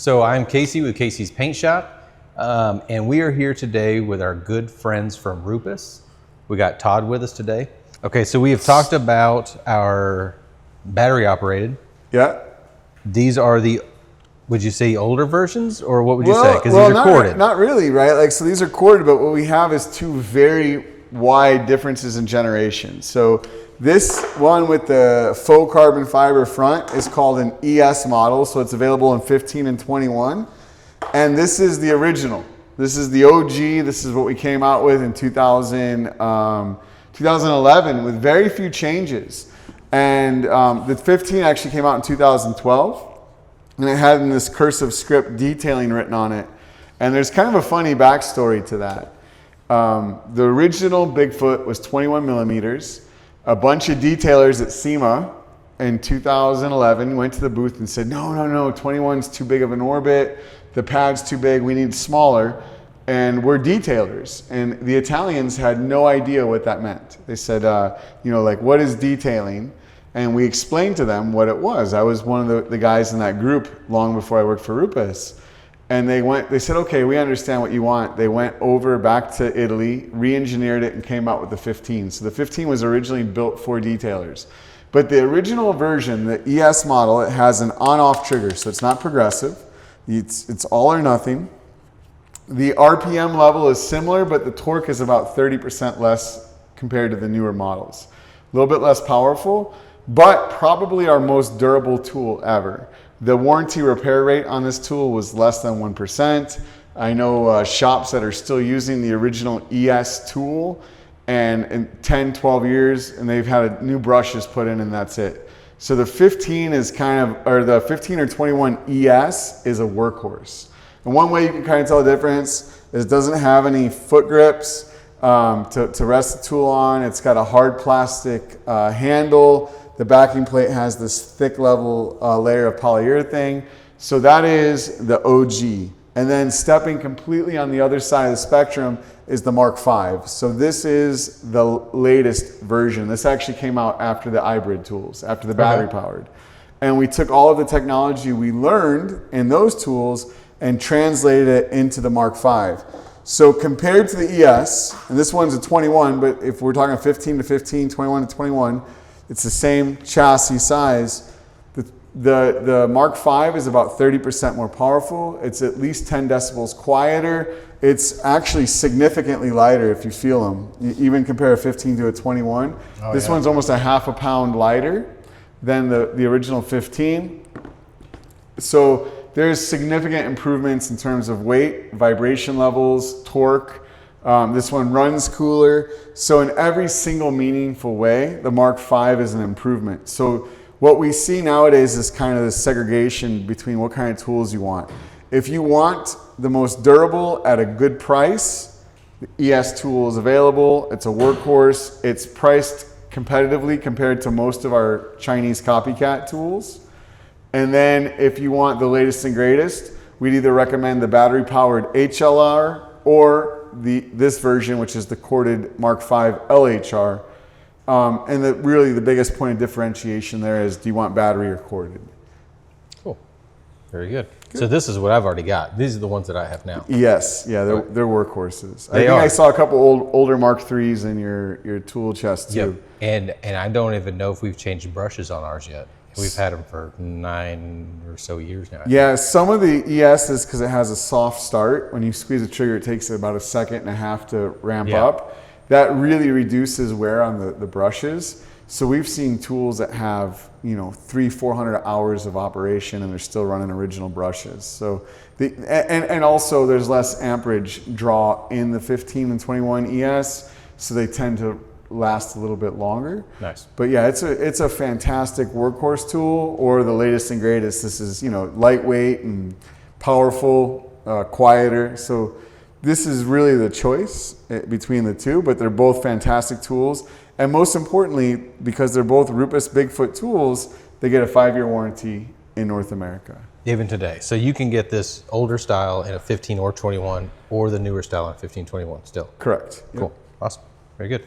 So I'm Casey with Casey's Paint Shop, and we are here today with our good friends from RUPES. We got Todd with us today. Okay, so we have talked about our battery operated. Yeah. These are the, would you say older versions, or what would you say? Because these are corded. Not really, right? Like, so these are corded, but what we have is two very wide differences in generation. So this one with the faux carbon fiber front is called an ES model. So it's available in 15 and 21. And this is the original. This is the OG. This is what we came out with in 2011 with very few changes. And the 15 actually came out in 2012. And it had in this cursive script detailing written on it. And there's kind of a funny backstory to that. The original Bigfoot was 21 millimeters. A bunch of detailers at SEMA in 2011 went to the booth and said, no, 21's too big of an orbit. The pad's too big. We need smaller. And we're detailers. And the Italians had no idea what that meant. They said, like, what is detailing? And we explained to them what it was. I was one of the guys in that group long before I worked for RUPES. And they said, okay, we understand what you want. They went over back to Italy, re-engineered it, and came out with the 15. So the 15 was originally built for detailers. But the original version, the ES model, it has an on-off trigger. So it's not progressive. It's all or nothing. The RPM level is similar, but the torque is about 30% less compared to the newer models. A little bit less powerful, but probably our most durable tool ever. The warranty repair rate on this tool was less than 1%. I know shops that are still using the original ES tool, and in 10, 12 years, and they've had new brushes put in, and that's it. So the 15 is the 15 or 21 ES is a workhorse. And one way you can kind of tell the difference is it doesn't have any foot grips to rest the tool on. It's got a hard plastic handle. The backing plate has this thick level layer of polyurethane. So that is the OG. And then stepping completely on the other side of the spectrum is the Mark V. So this is the latest version. This actually came out after the hybrid tools, after the battery powered. And we took all of the technology we learned in those tools and translated it into the Mark V. So compared to the ES, and this one's a 21, but if we're talking 15 to 15, 21 to 21, it's the same chassis size. The Mark V is about 30% more powerful. It's at least 10 decibels quieter. It's actually significantly lighter if you feel them. You even compare a 15 to a 21. This one's almost a half a pound lighter than the original 15. So there's significant improvements in terms of weight, vibration levels, torque. This one runs cooler. So in every single meaningful way, the Mark V is an improvement. So what we see nowadays is kind of this segregation between what kind of tools you want. If you want the most durable at a good price, the ES tool is available. It's a workhorse. It's priced competitively compared to most of our Chinese copycat tools. And then if you want the latest and greatest, we'd either recommend the battery powered HLR or this version, which is the corded Mark V LHR. And really the biggest point of differentiation there is, do you want battery or corded? Cool. Very good. So this is what I've already got. These are the ones that I have now. Yes. Yeah, they're workhorses. I saw a couple older Mark IIIs in your tool chest too. Yep. And I don't even know if we've changed brushes on ours yet. We've had them for 9 or so years now. Yeah, some of the ES is because it has a soft start. When you squeeze the trigger, it takes about a second and a half to ramp up. That really reduces wear on the brushes. So we've seen tools that have 300-400 hours of operation and they're still running original brushes. So and also there's less amperage draw in the 15 and 21 ES, so they tend to last a little bit longer. Nice. But yeah, it's a fantastic workhorse tool, or the latest and greatest. This is lightweight and powerful, quieter. So this is really the choice between the two, but they're both fantastic tools. And most importantly, because they're both RUPES Bigfoot tools, they get a 5-year warranty in North America. Even today. So you can get this older style in a 15 or 21, or the newer style in 15, 21 still. Correct. Cool. Yep. Awesome. Very good.